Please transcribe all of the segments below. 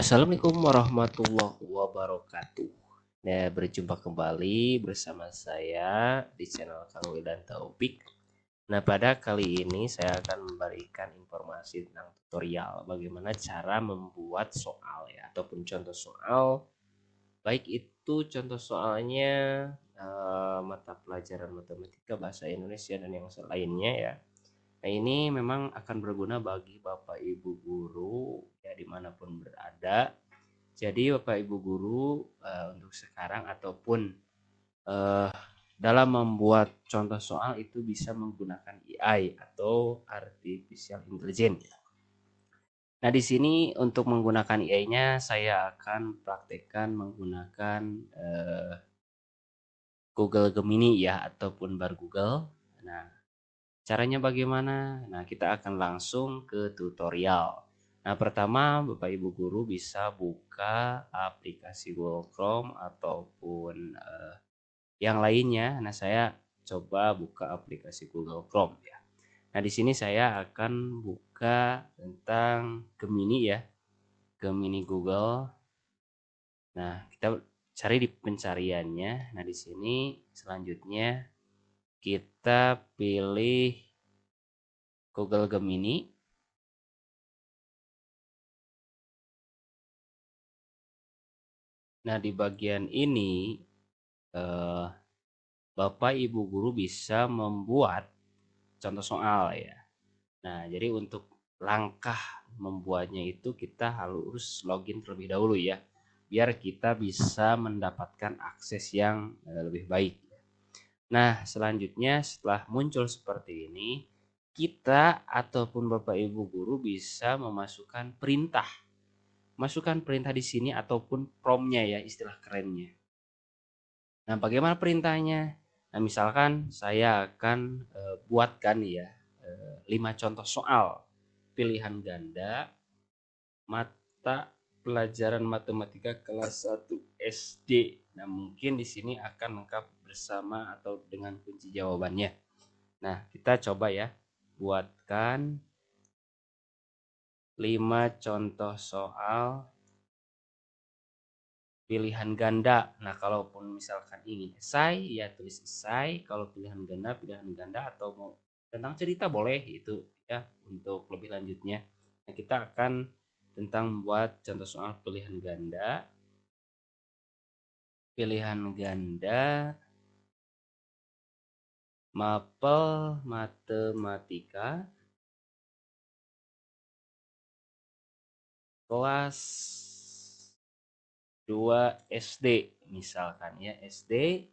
Assalamualaikum warahmatullahi wabarakatuh. Nah, berjumpa kembali bersama saya di channel Kang Wildan Taufik. Nah, pada kali ini saya akan memberikan informasi tentang tutorial bagaimana cara membuat soal ya, ataupun contoh soal. Baik itu contoh soalnya mata pelajaran matematika, bahasa Indonesia, dan yang lainnya ya. Nah, ini memang akan berguna bagi Bapak Ibu guru ya dimanapun berada. Jadi Bapak Ibu guru untuk sekarang ataupun uh, dalam membuat contoh soal itu bisa menggunakan AI atau artificial intelligence. Nah, di sini untuk menggunakan AI-nya saya akan praktekkan menggunakan Google Gemini ya ataupun Bar Google. Nah, caranya bagaimana? Nah, kita akan langsung ke tutorial. Nah, pertama Bapak Ibu guru bisa buka aplikasi Google Chrome ataupun yang lainnya. Nah, saya coba buka aplikasi Google Chrome ya. Nah, di sini saya akan buka tentang Gemini ya. Gemini Google. Nah, kita cari di pencariannya. Nah, di sini selanjutnya kita pilih Google Gemini. Nah, di bagian ini eh, Bapak Ibu guru bisa membuat contoh soal ya. Nah, jadi untuk langkah membuatnya itu kita harus login terlebih dahulu ya, biar kita bisa mendapatkan akses yang lebih baik. Nah, selanjutnya setelah muncul seperti ini, kita ataupun Bapak Ibu guru bisa memasukkan perintah. Masukkan perintah di sini ataupun promnya ya, istilah kerennya. Nah, bagaimana perintahnya? Nah, misalkan saya akan buatkan ya 5 contoh soal pilihan ganda mata pelajaran matematika kelas 1 SD. Nah, mungkin di sini akan lengkap bersama atau dengan kunci jawabannya. Nah, kita coba ya buatkan 5 contoh soal pilihan ganda. Nah, kalaupun misalkan ingin esai, ya tulis esai. Kalau pilihan ganda atau mau tentang cerita boleh itu ya untuk lebih lanjutnya. Nah, kita akan tentang membuat contoh soal pilihan ganda. Pilihan ganda mapel matematika kelas 2 SD misalkan ya, SD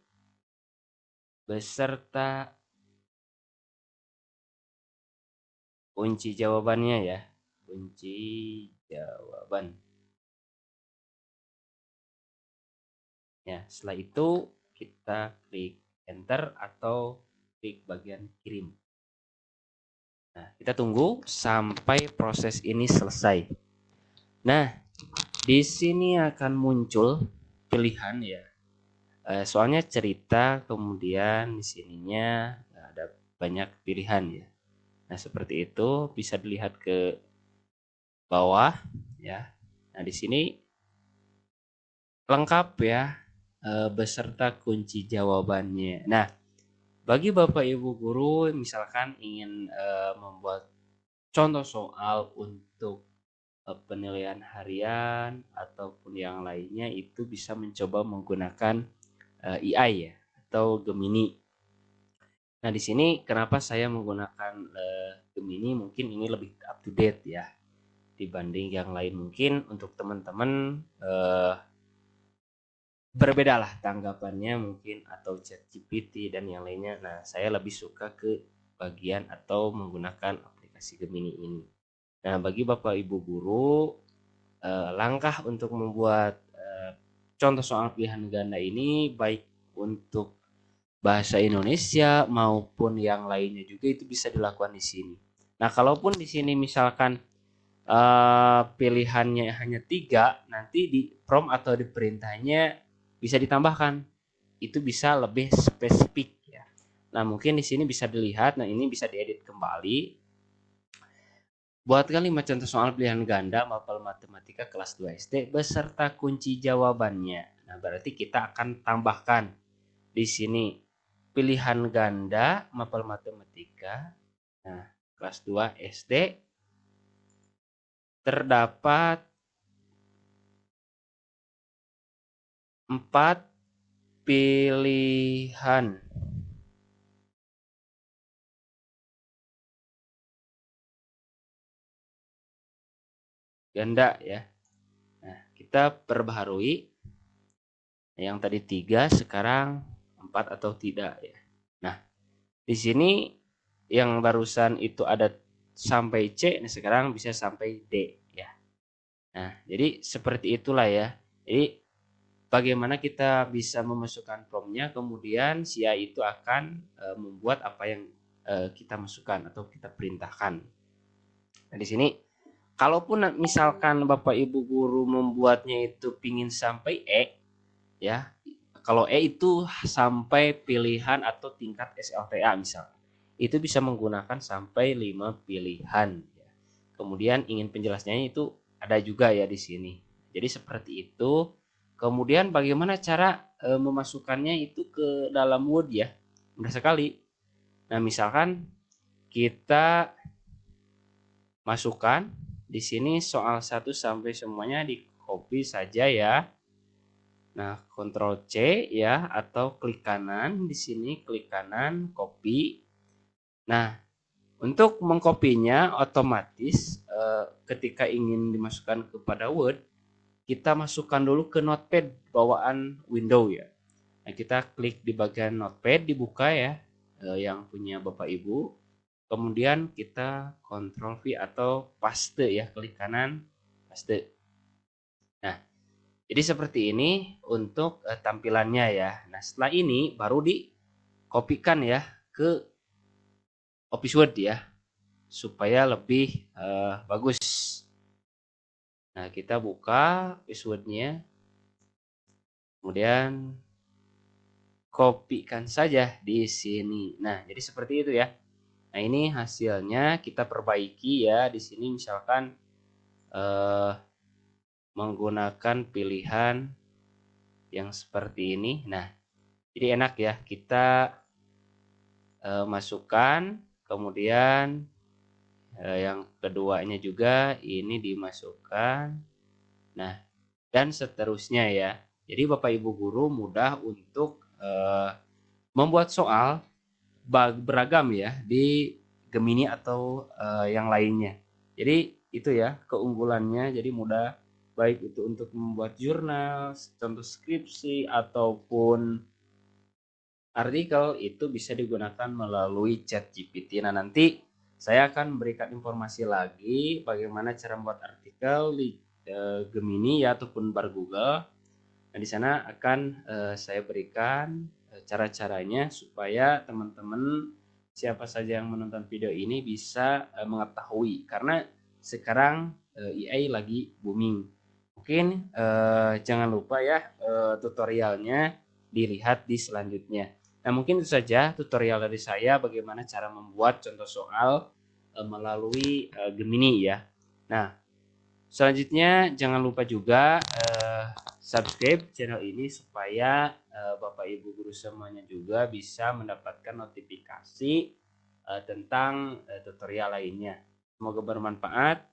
beserta kunci jawabannya ya, kunci jawaban ya. Setelah itu kita klik enter atau klik bagian kirim. Nah, kita tunggu sampai proses ini selesai. Nah, di sini akan muncul pilihan ya, soalnya cerita, kemudian di sininya ada banyak pilihan ya. Nah, seperti itu bisa dilihat ke bawah ya. Nah, di sini lengkap ya beserta kunci jawabannya. Nah, bagi Bapak Ibu guru misalkan ingin membuat contoh soal untuk penilaian harian ataupun yang lainnya, itu bisa mencoba menggunakan AI ya atau Gemini. Nah, di sini kenapa saya menggunakan Gemini, mungkin ini lebih up to date ya dibanding yang lain. Mungkin untuk teman-teman berbeda lah tanggapannya mungkin, atau ChatGPT dan yang lainnya. Nah, saya lebih suka ke bagian atau menggunakan aplikasi Gemini ini. Nah, bagi Bapak Ibu guru, langkah untuk membuat contoh soal pilihan ganda ini baik untuk bahasa Indonesia maupun yang lainnya juga itu bisa dilakukan di sini. Nah, kalaupun di sini misalkan pilihannya hanya 3, nanti di prompt atau di perintahnya bisa ditambahkan. Itu bisa lebih spesifik ya. Nah, mungkin di sini bisa dilihat. Nah, ini bisa diedit kembali. Buatkan 5 contoh soal pilihan ganda mapel matematika kelas 2 SD beserta kunci jawabannya. Nah, berarti kita akan tambahkan di sini pilihan ganda mapel matematika. Nah, kelas 2 SD terdapat 4 pilihan ganda ya. Nah, kita perbaharui yang tadi 3 sekarang 4 atau tidak ya. Nah, di sini yang barusan itu ada sampai C, nah sekarang bisa sampai D ya. Nah, jadi seperti itulah ya. Jadi bagaimana kita bisa memasukkan promnya, kemudian si AI itu akan membuat apa yang kita masukkan atau kita perintahkan. Nah, di sini kalaupun misalkan Bapak Ibu guru membuatnya itu pingin sampai E ya. Kalau E itu sampai pilihan atau tingkat SLTA misalnya. Itu bisa menggunakan sampai 5 pilihan. Kemudian ingin penjelasannya itu ada juga ya di sini. Jadi seperti itu. Kemudian bagaimana cara memasukkannya itu ke dalam Word ya. Mudah sekali. Nah, misalkan kita masukkan di sini soal 1 sampai semuanya di copy saja ya. Nah, Ctrl C ya atau klik kanan di sini, klik kanan, copy. Nah, untuk mengkopinya otomatis ketika ingin dimasukkan kepada Word, kita masukkan dulu ke Notepad bawaan Windows ya. Nah, kita klik di bagian Notepad, dibuka ya, yang punya Bapak Ibu. Kemudian kita Ctrl V atau paste ya, klik kanan, paste. Nah, jadi seperti ini untuk tampilannya ya. Nah, setelah ini baru dikopikan ya ke Office Word ya, supaya lebih bagus. Nah, kita buka Office Word-nya. Kemudian kopikan saja di sini. Nah, jadi seperti itu ya. Nah, ini hasilnya kita perbaiki ya. Di sini misalkan menggunakan pilihan yang seperti ini. Nah, jadi enak ya, kita masukkan, kemudian yang keduanya juga ini dimasukkan. Nah, dan seterusnya ya. Jadi Bapak Ibu guru mudah untuk membuat soal beragam ya di Gemini atau yang lainnya. Jadi itu ya keunggulannya, jadi mudah baik itu untuk membuat jurnal, contoh skripsi ataupun artikel itu bisa digunakan melalui ChatGPT. Nah, nanti saya akan memberikan informasi lagi bagaimana cara membuat artikel di Gemini ya ataupun bar Google. Nah, di sana akan saya berikan cara-caranya supaya teman-teman siapa saja yang menonton video ini bisa mengetahui, karena sekarang AI lagi booming. Mungkin jangan lupa ya tutorialnya dilihat di selanjutnya. Nah, mungkin itu saja tutorial dari saya bagaimana cara membuat contoh soal melalui Gemini ya. Nah, selanjutnya jangan lupa juga subscribe channel ini supaya Bapak Ibu guru semuanya juga bisa mendapatkan notifikasi tentang tutorial lainnya. Semoga bermanfaat.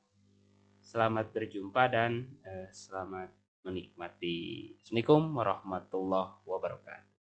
Selamat berjumpa dan selamat menikmati. Assalamualaikum warahmatullahi wabarakatuh.